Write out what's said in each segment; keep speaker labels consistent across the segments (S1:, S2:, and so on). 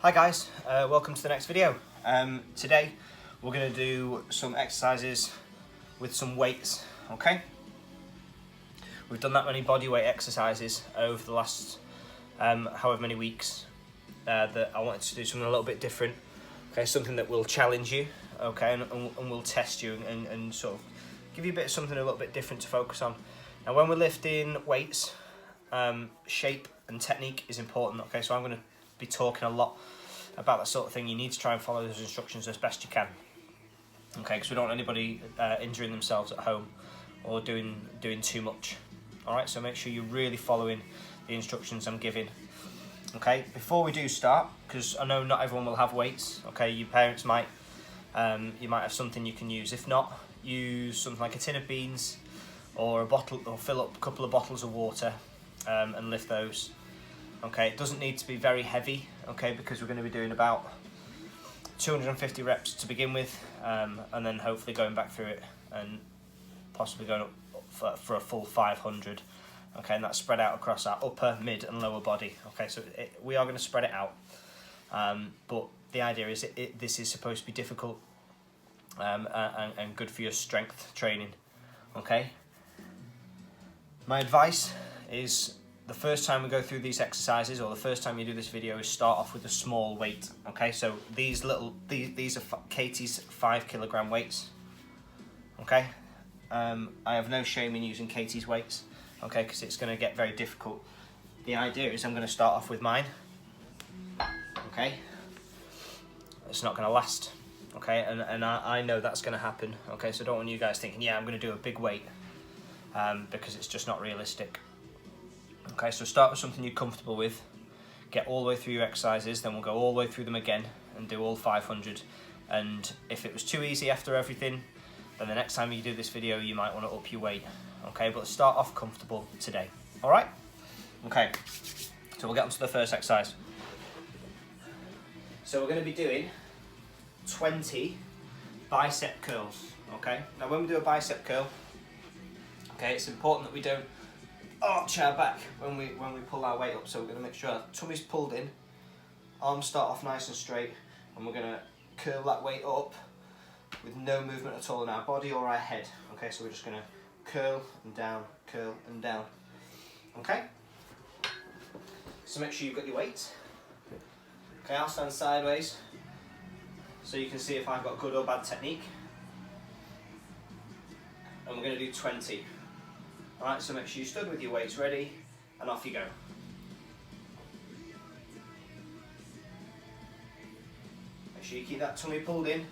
S1: Hi guys, welcome to the next video. Today we're going to do some exercises with some weights, okay? We've done that many body weight exercises over the last however many weeks that I wanted to do something a little bit different, okay? Something that will challenge you, okay, and will test you and sort of give you a bit of something a little bit different to focus on. Now when we're lifting weights, shape and technique is important, okay? So I'm going to be talking a lot about that sort of thing. You need to try and follow those instructions as best you can, okay? Because we don't want anybody injuring themselves at home or doing too much. All right, so make sure you're really following the instructions I'm giving. Okay, before we do start, because I know not everyone will have weights. Okay, your parents might, you might have something you can use. If not, use something like a tin of beans or a bottle, or fill up a couple of bottles of water and lift those. Okay, it doesn't need to be very heavy, okay, because we're going to be doing about 250 reps to begin with, and then hopefully going back through it and possibly going up for a full 500, okay, and that's spread out across our upper, mid and lower body, okay, so we are going to spread it out, but the idea is this is supposed to be difficult and good for your strength training, okay. My advice is, the first time we go through these exercises, or the first time you do this video, is start off with a small weight, okay? So these are Katie's 5 kilogram weights, okay? I have no shame in using Katie's weights, okay, because it's going to get very difficult. The idea is I'm going to start off with mine, okay? It's not going to last, okay? And I know that's going to happen, okay? So I don't want you guys thinking, yeah, I'm going to do a big weight, because it's just not realistic. Okay, so start with something you're comfortable with, get all the way through your exercises, then we'll go all the way through them again and do all 500. And if it was too easy after everything, then the next time you do this video, you might want to up your weight. Okay, but start off comfortable today. All right? Okay, so we'll get on to the first exercise. So we're going to be doing 20 bicep curls, okay? Now when we do a bicep curl, okay, it's important that we don't arch our back when we pull our weight up, so we're going to make sure our tummy's pulled in, arms start off nice and straight, and we're going to curl that weight up with no movement at all in our body or our head. Okay, so we're just going to curl and down, okay? So make sure you've got your weight. Okay, I'll stand sideways so you can see if I've got good or bad technique, and we're going to do 20. Alright, so make sure you stood with your weights ready, and off you go. Make sure you keep that tummy pulled in.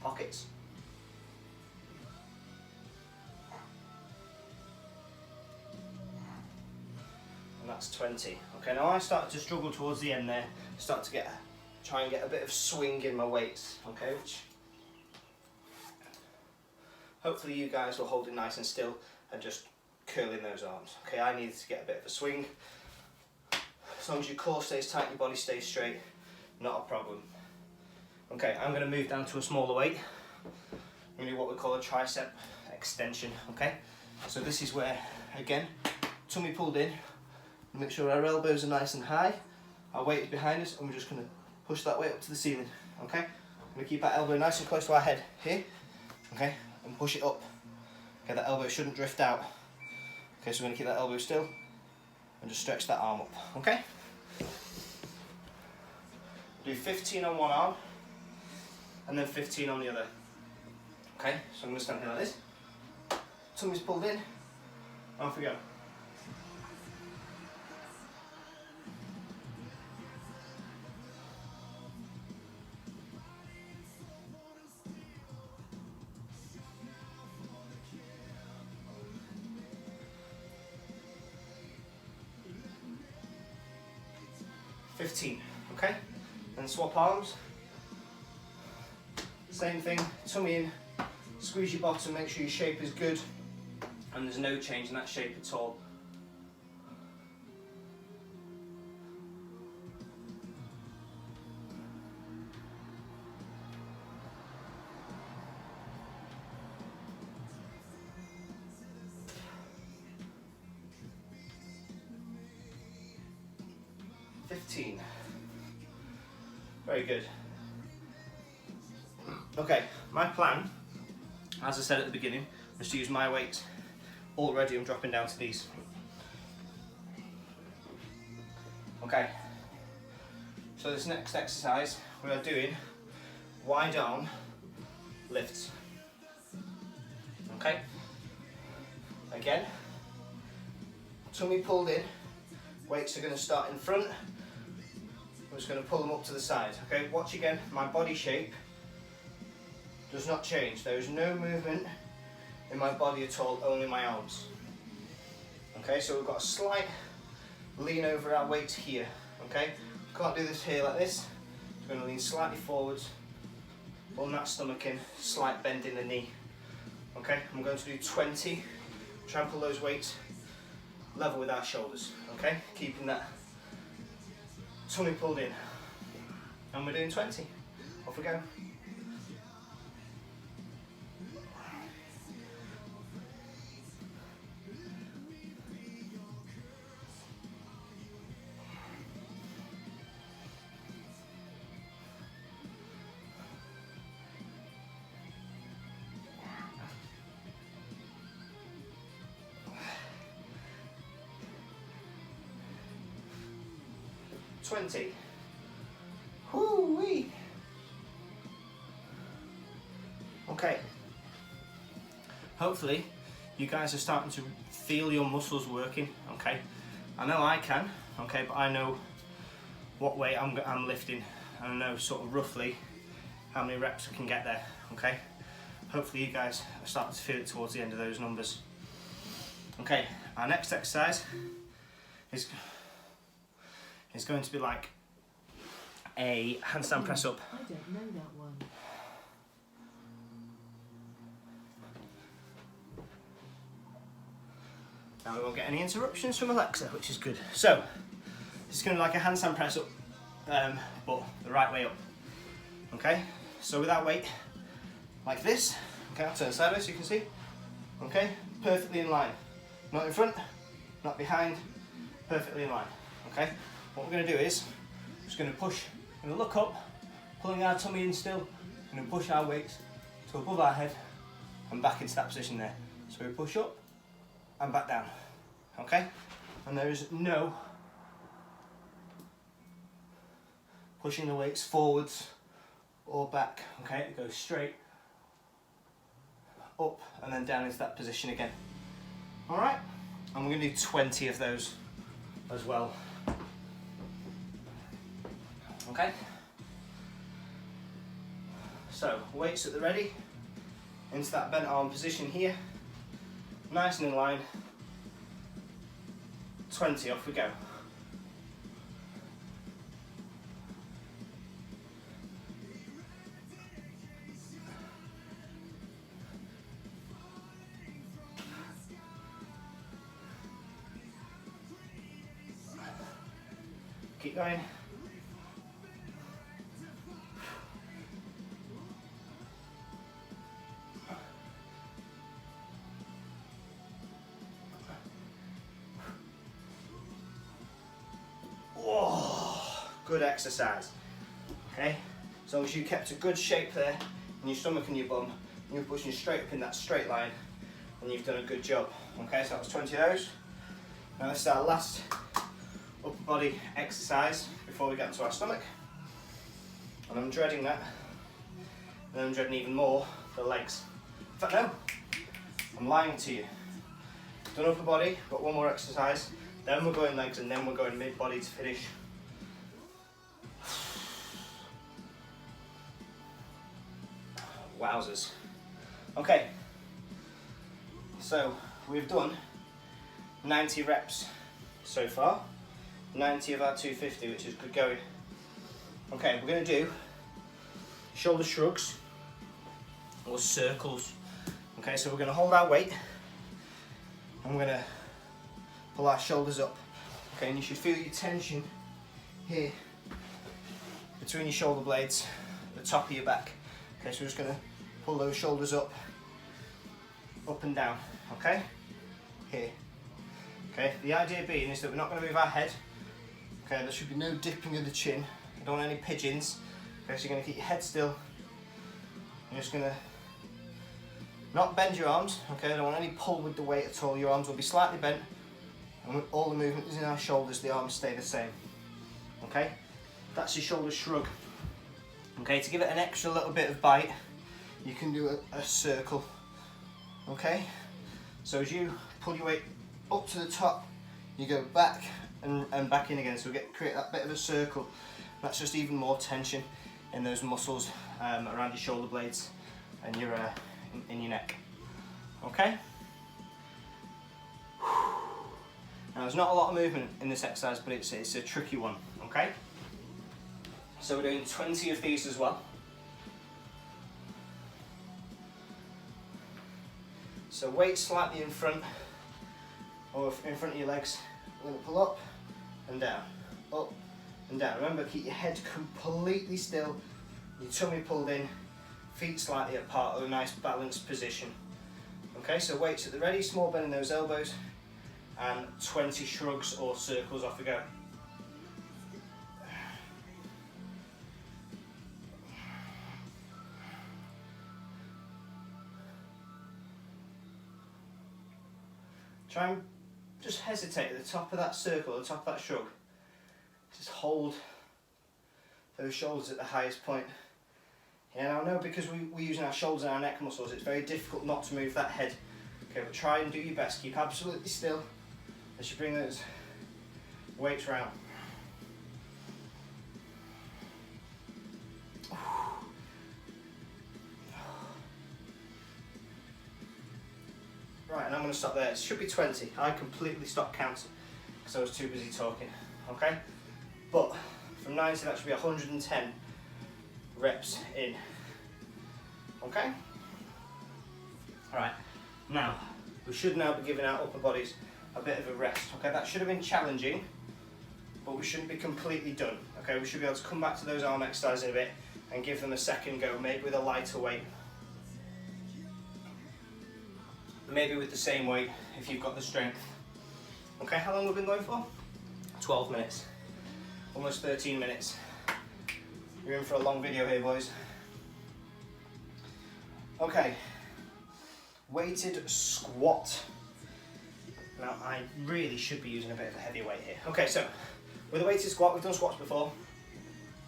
S1: Pockets. And that's 20. Okay, now I start to struggle towards the end there, start to try and get a bit of swing in my weights, okay, which hopefully you guys will hold it nice and still and just curling those arms. Okay, I need to get a bit of a swing. As long as your core stays tight, your body stays straight, not a problem. Okay, I'm going to move down to a smaller weight. I'm going to do what we call a tricep extension, okay? So this is where, again, tummy pulled in, make sure our elbows are nice and high, our weight is behind us, and we're just going to push that weight up to the ceiling, okay? I'm going to keep our elbow nice and close to our head here, okay? And push it up. Okay, that elbow shouldn't drift out. Okay, so we're going to keep that elbow still and just stretch that arm up, okay? Do 15 on one arm, and then 15 on the other. Okay, so I'm going to stand here like this. Tummy's pulled in, off we go. Okay, and swap arms. Same thing, tummy in, squeeze your bottom, make sure your shape is good, and there's no change in that shape at all. 15. Very good. Okay, my plan, as I said at the beginning, was to use my weights. Already I'm dropping down to these. Okay, so this next exercise we are doing wide arm lifts. Okay, again, tummy pulled in, weights are going to start in front, I'm just going to pull them up to the side. Okay, watch again, my body shape does not change, there is no movement in my body at all, only my arms. Okay, so we've got a slight lean over our weight here. Okay, can't do this here like this, I'm going to lean slightly forwards, pull that stomach in, slight bend in the knee. Okay, I'm going to do 20, try and pull those weights level with our shoulders, okay? Keeping that tummy pulled in. And we're doing 20. Off we go. Whoo-wee. Okay. Hopefully you guys are starting to feel your muscles working, okay? I know I can, okay, but I know what weight I'm lifting, and I know sort of roughly how many reps I can get there, okay? Hopefully you guys are starting to feel it towards the end of those numbers. Okay, our next exercise is going to be like a handstand press up.
S2: I don't know that one.
S1: Now we won't get any interruptions from Alexa, which is good. So, this is going to be like a handstand press up, but the right way up. Okay, so with that weight, like this, okay, I'll turn sideways so you can see. Okay, perfectly in line. Not in front, not behind, perfectly in line. Okay, what we're going to do is, we're just going to push, we're going to look up, pulling our tummy in still, we're going to push our weights to above our head and back into that position there. So we push up and back down, okay? And there is no pushing the weights forwards or back, okay? It goes straight up and then down into that position again. All right, and we're going to do 20 of those as well. Okay, so weights at the ready, into that bent arm position here, nice and in line, 20, off we go. Keep going. Good exercise, okay? As long as you kept a good shape there in your stomach and your bum, and you're pushing straight up in that straight line, and you've done a good job. Okay, so that was 20 of those. Now this is our last upper body exercise before we get into our stomach. And I'm dreading that, and I'm dreading even more the legs. In fact, no, I'm lying to you. Done upper body, got one more exercise, then we're going legs, and then we're going mid-body to finish. Wowzers. Okay, so we've done 90 reps so far, 90 of our 250, which is good going. Okay, we're going to do shoulder shrugs or circles. Okay, so we're going to hold our weight and we're going to pull our shoulders up. Okay, and you should feel your tension here between your shoulder blades, the top of your back. Okay, so we're just going to pull those shoulders up and down, okay? Here. Okay, the idea being is that we're not going to move our head Okay, there should be no dipping of the chin. You don't want any pigeons. Okay, so you're going to keep your head still. You're just going to not bend your arms. Okay, I don't want any pull with the weight at all. Your arms will be slightly bent, and with all the movement is in our shoulders, the arms stay the same. Okay, that's your shoulder shrug. Okay, to give it an extra little bit of bite, you can do a circle. Okay, so as you pull your weight up to the top, you go back and back in again. So we create that bit of a circle. That's just even more tension in those muscles around your shoulder blades and your in your neck. Okay. Now there's not a lot of movement in this exercise, but it's a tricky one. Okay. So we're doing 20 of these as well. So weight slightly in front, or in front of your legs. We're going to pull up and down, up and down. Remember, keep your head completely still, your tummy pulled in, feet slightly apart, or a nice balanced position. Okay, so weights at the ready, small bend in those elbows, and 20 shrugs or circles, off we go. Try and just hesitate at the top of that circle, the top of that shrug. Just hold those shoulders at the highest point. Yeah, now I know because we're using our shoulders and our neck muscles, it's very difficult not to move that head. Okay, but try and do your best. Keep absolutely still as you bring those weights round. Right, and I'm going to stop there. It should be 20. I completely stopped counting because I was too busy talking. Okay? But from 90, that should be 110 reps in. Okay? Alright, now, we should now be giving our upper bodies a bit of a rest. Okay, that should have been challenging, but we shouldn't be completely done. Okay, we should be able to come back to those arm exercises in a bit and give them a second go, maybe with a lighter weight. Maybe with the same weight if you've got the strength. Okay, how long have we been going for? 12 minutes. Almost 13 minutes. You're in for a long video here, boys. Okay, weighted squat. Now, I really should be using a bit of a heavy weight here. Okay, so with a weighted squat, we've done squats before.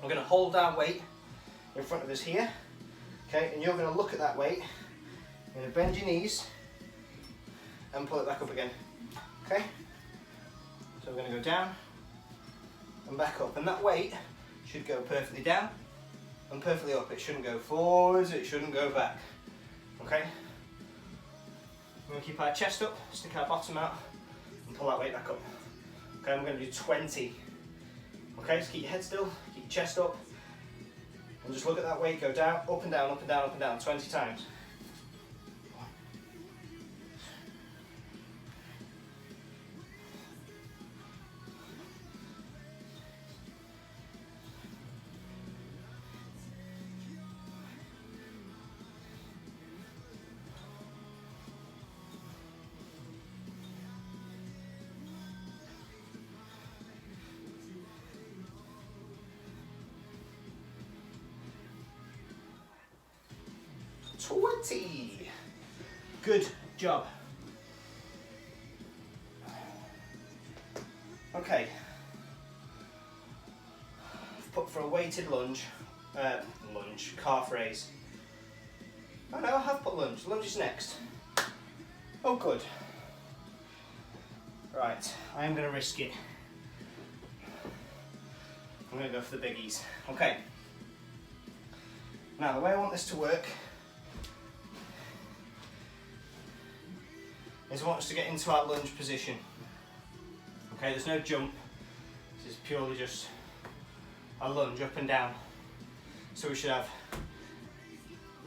S1: We're going to hold our weight in front of us here. Okay, and you're going to look at that weight. You're going to bend your knees and pull it back up again. Okay? So we're going to go down and back up. And that weight should go perfectly down and perfectly up. It shouldn't go forwards, it shouldn't go back. Okay? We're going to keep our chest up, stick our bottom out, and pull that weight back up. Okay, we're going to do 20. Okay, so keep your head still, keep your chest up, and just look at that weight go down, up and down, up and down, up and down, 20 times. Good job. Okay. I've put for a weighted calf raise. Oh no, I have put lunge. Lunge is next. Oh good. Right, I am going to risk it. I'm going to go for the biggies. Okay. Now the way I want this to work is I want us to get into our lunge position. Okay, there's no jump. This is purely just a lunge up and down. So we should have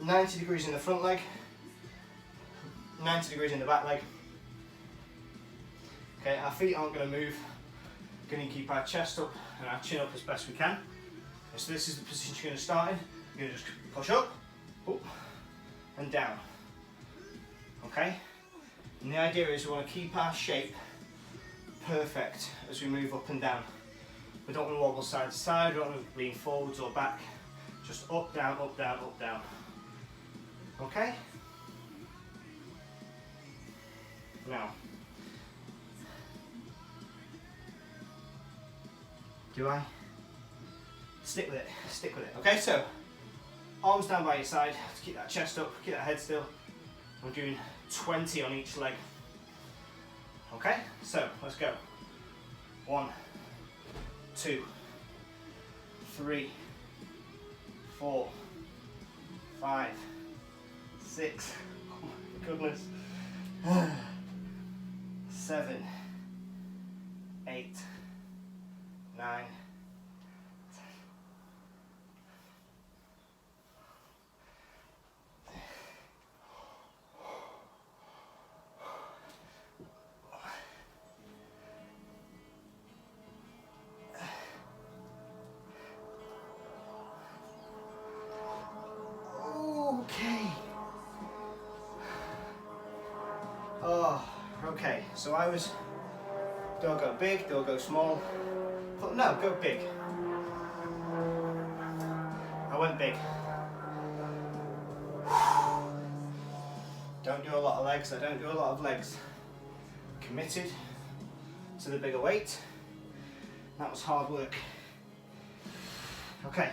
S1: 90 degrees in the front leg, 90 degrees in the back leg. Okay, our feet aren't going to move. We're going to keep our chest up and our chin up as best we can. Okay, so this is the position you're going to start in. You're going to just push up, and down. Okay? And the idea is we want to keep our shape perfect as we move up and down. We don't want to wobble side to side, we don't want to lean forwards or back. Just up, down, up, down, up, down. Okay? Now, do I? Stick with it, stick with it. Okay, so arms down by your side to keep that chest up, keep that head still. We're doing 20 on each leg. Okay, so let's go. 1, 2, 3, 4, 5, 6, oh my goodness, 7, 8, 9, 10. Okay. Oh, okay. So I was, don't go big, don't go small. But no, go big. I went big. Don't do a lot of legs, I don't do a lot of legs. Committed to the bigger weight. That was hard work. Okay.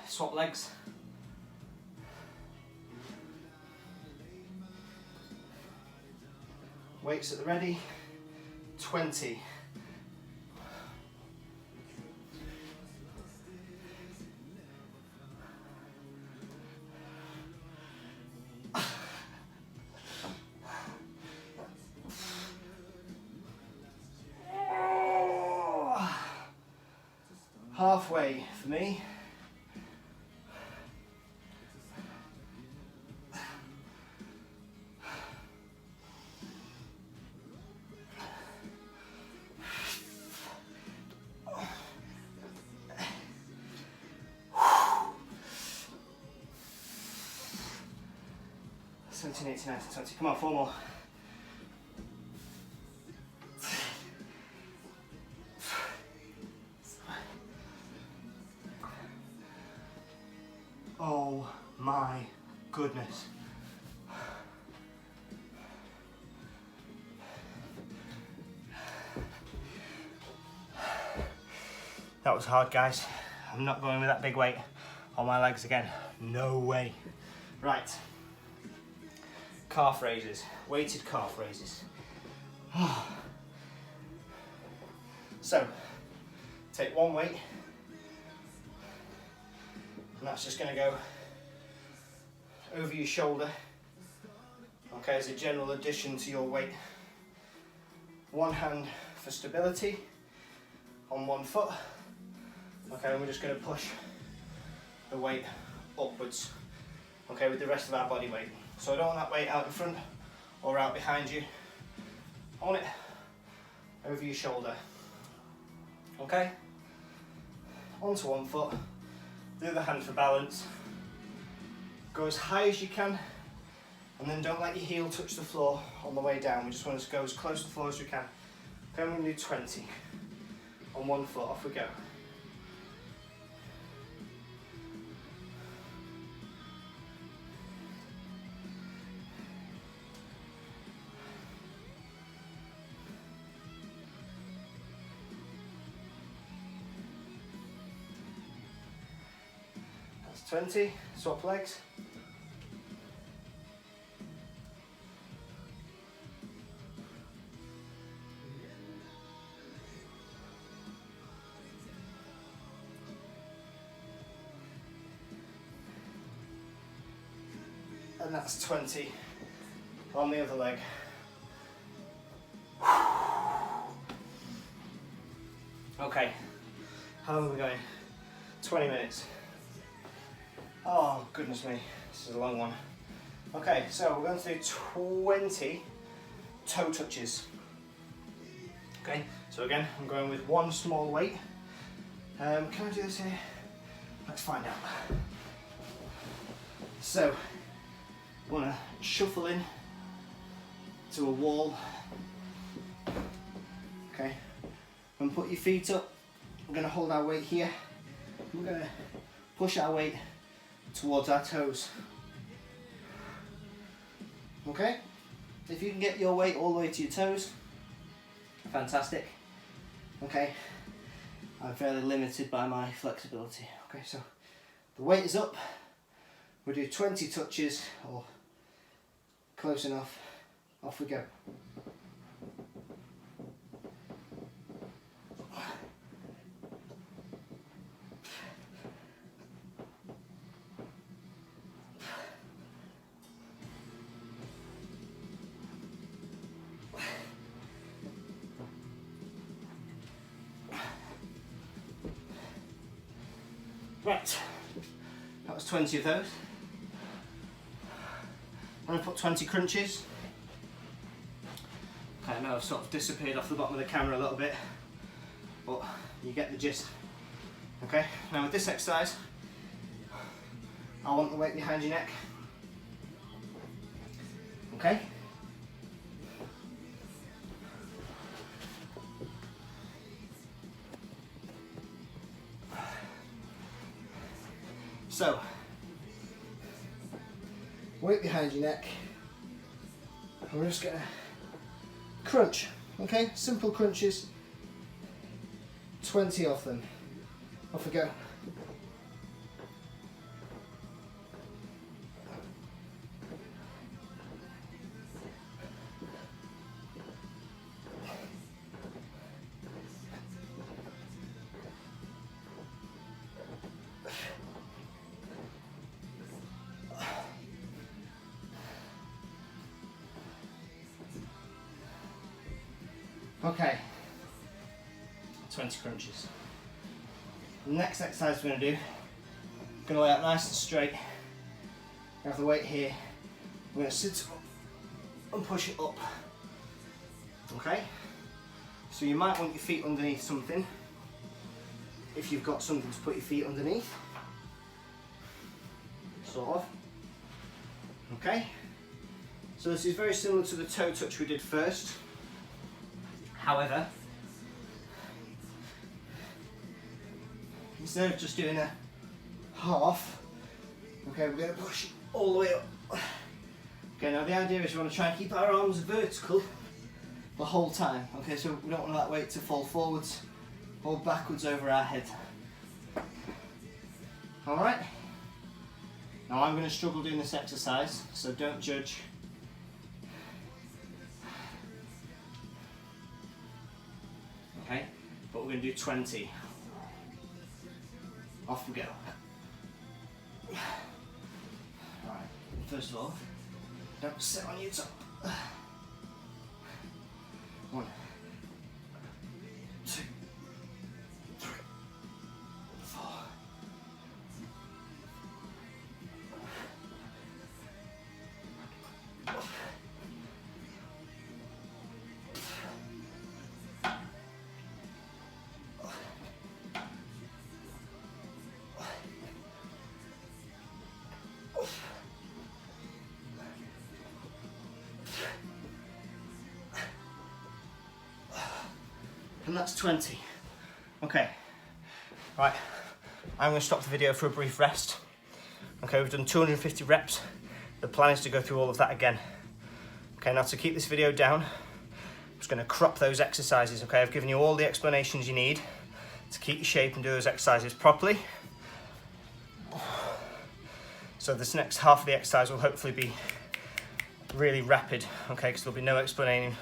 S1: Swap legs. Weights at the ready. 20. Halfway for me. Seventeen, 18, 19, 20. Come on, 4 more. Oh my goodness. That was hard, guys. I'm not going with that big weight on my legs again. No way. Right. Calf raises. Weighted calf raises. So, take one weight. And that's just going to go over your shoulder, okay, as a general addition to your weight. One hand for stability on one foot, okay, and we're just going to push the weight upwards, okay, with the rest of our body weight. So I don't want that weight out in front or out behind you. I want it over your shoulder, okay, onto one foot. The other hand for balance. Go as high as you can, and then don't let your heel touch the floor on the way down. We just want to go as close to the floor as we can. Okay, I'm going to do 20 on one foot. Off we go. That's 20. Swap legs. And that's 20 on the other leg. Okay, how long are we going? 20 minutes. Oh, goodness me, this is a long one. Okay, so we're going to do 20 toe touches. Okay, so again, I'm going with one small weight. Can I do this here? Let's find out. So, I want to shuffle in to a wall. Okay, and put your feet up. We're going to hold our weight here. We're going to push our weight towards our toes. Okay? If you can get your weight all the way to your toes, fantastic. Okay? I'm fairly limited by my flexibility. Okay, so the weight is up. We'll do 20 touches, or close enough. Off we go. Right, that was 20 of those. I'm going to put 20 crunches. Okay, I know I've sort of disappeared off the bottom of the camera a little bit, but you get the gist. Okay, now with this exercise, I want the weight behind your neck. Okay? So, weight behind your neck, and we're just going to crunch, okay? Simple crunches, 20 of them. Off we go. Okay, 20 crunches. The next exercise we're going to do, we're going to lay out nice and straight. We have the weight here. We're going to sit up and push it up. Okay? So you might want your feet underneath something, if you've got something to put your feet underneath. Sort of. Okay? So this is very similar to the toe touch we did first. However, instead of just doing a half, okay, we're going to push all the way up. Okay, now the idea is we want to try and keep our arms vertical the whole time. Okay, so we don't want that weight to fall forwards or backwards over our head. Alright? Now I'm going to struggle doing this exercise, so don't judge. Okay, but we're going to do 20. Off we go. Right, first of all, don't sit on your top. 1, 2, 3, 4. And that's 20. Okay, right, I'm going to stop the video for a brief rest. Okay, we've done 250 reps. The plan is to go through all of that again. Okay, now to keep this video down, I'm just going to crop those exercises. Okay, I've given you all the explanations you need to keep your shape and do those exercises properly. So this next half of the exercise will hopefully be really rapid, okay, because there'll be no explaining.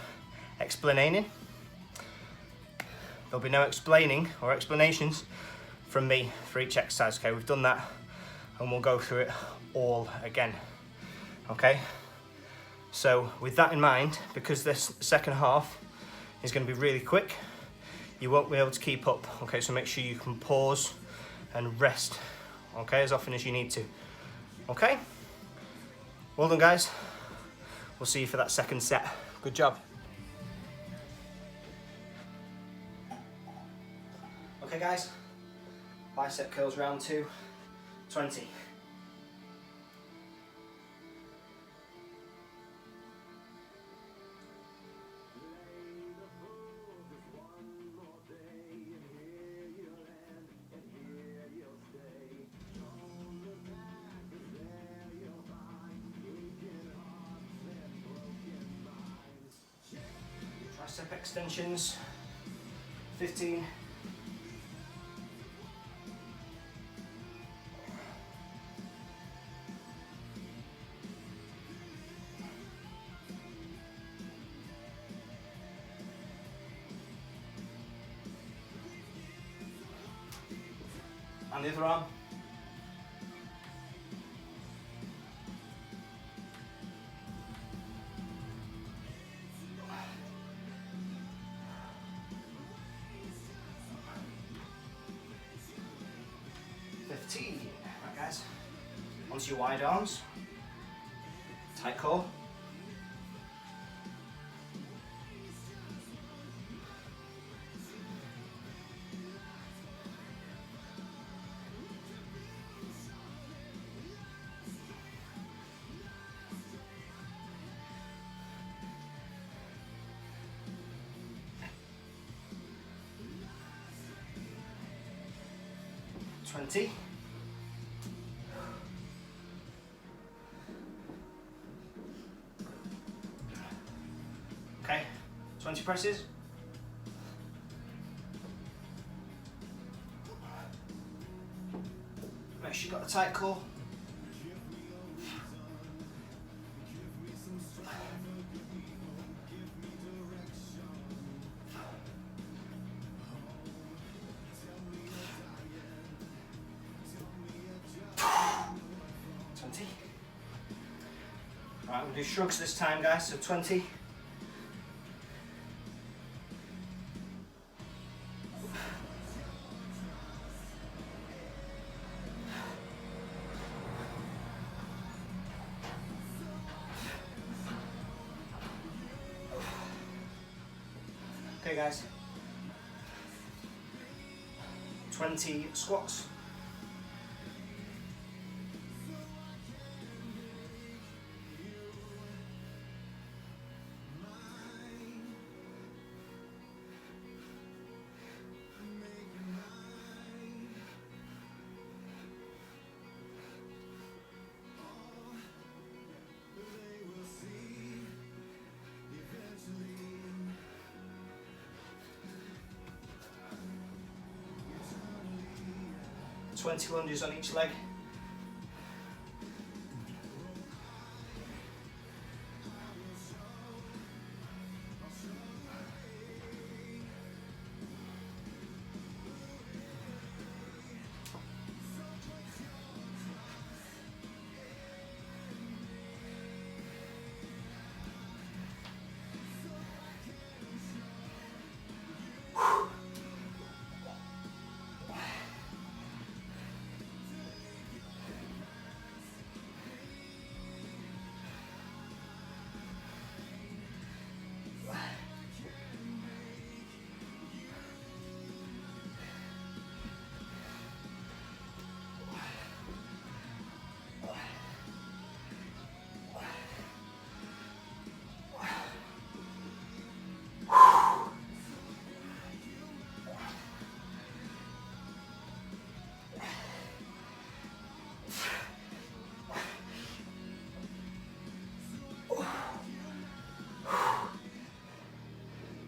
S1: There'll be no explaining or explanations from me for each exercise. Okay, we've done that and we'll go through it all again. Okay, so with that in mind, because this second half is going to be really quick, you won't be able to keep up. Okay, so make sure you can pause and rest, okay, as often as you need to. Okay, well done guys. We'll see you for that second set. Good job. Okay guys, bicep curls round 2, 20. extensions, 15. And the other arm. Right guys, onto your wide arms, tight core. Twenty. Okay, 20 presses. Make sure you've got a tight core. Right, we'll do shrugs this time, guys, so 20. Okay, guys. 20 squats. Twenty lunges on each leg.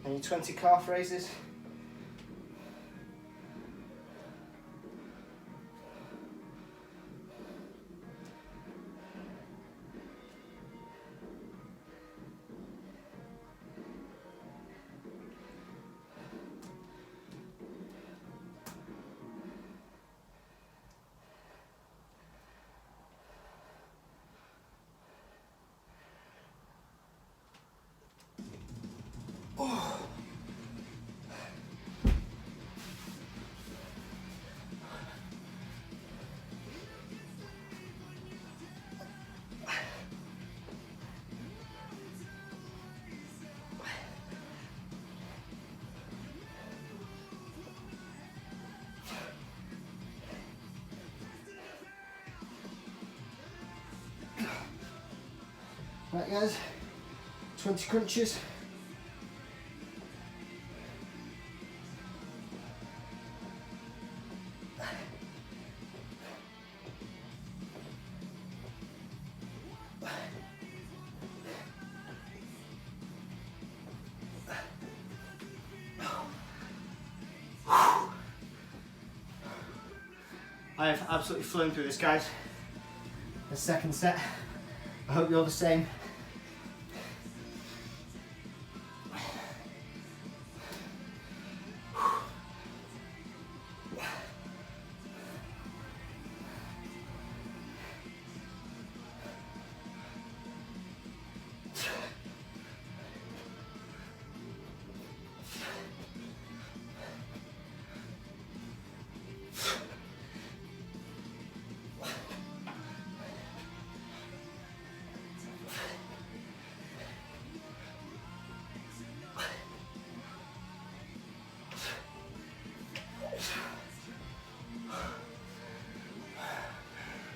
S1: And your 20 calf raises. Right guys, 20 crunches. I have absolutely flown through this, guys. The second set. I hope you're the same.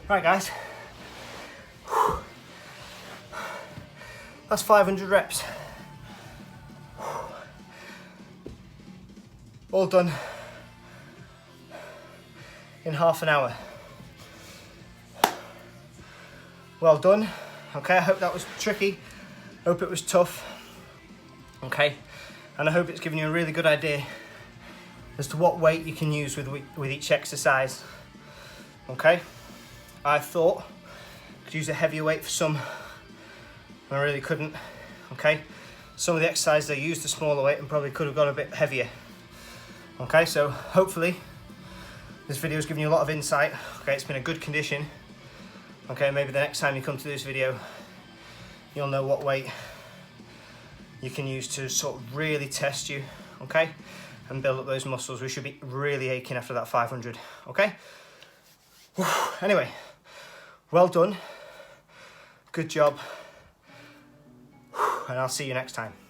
S1: Right, guys, that's 500 reps. All done in half an hour. Well done. Okay, I hope that was tricky. Hope it was tough. Okay, and I hope it's given you a really good idea as to what weight you can use with each exercise. Okay. I thought I could use a heavier weight for some, and I really couldn't. Okay, some of the exercises I used a smaller weight and probably could have gone a bit heavier. Okay, so hopefully this video has given you a lot of insight. Okay, it's been a good condition. Okay, maybe the next time you come to this video, you'll know what weight you can use to sort of really test you. Okay, and build up those muscles. We should be really aching after that 500. Okay. Anyway, well done, good job, and I'll see you next time.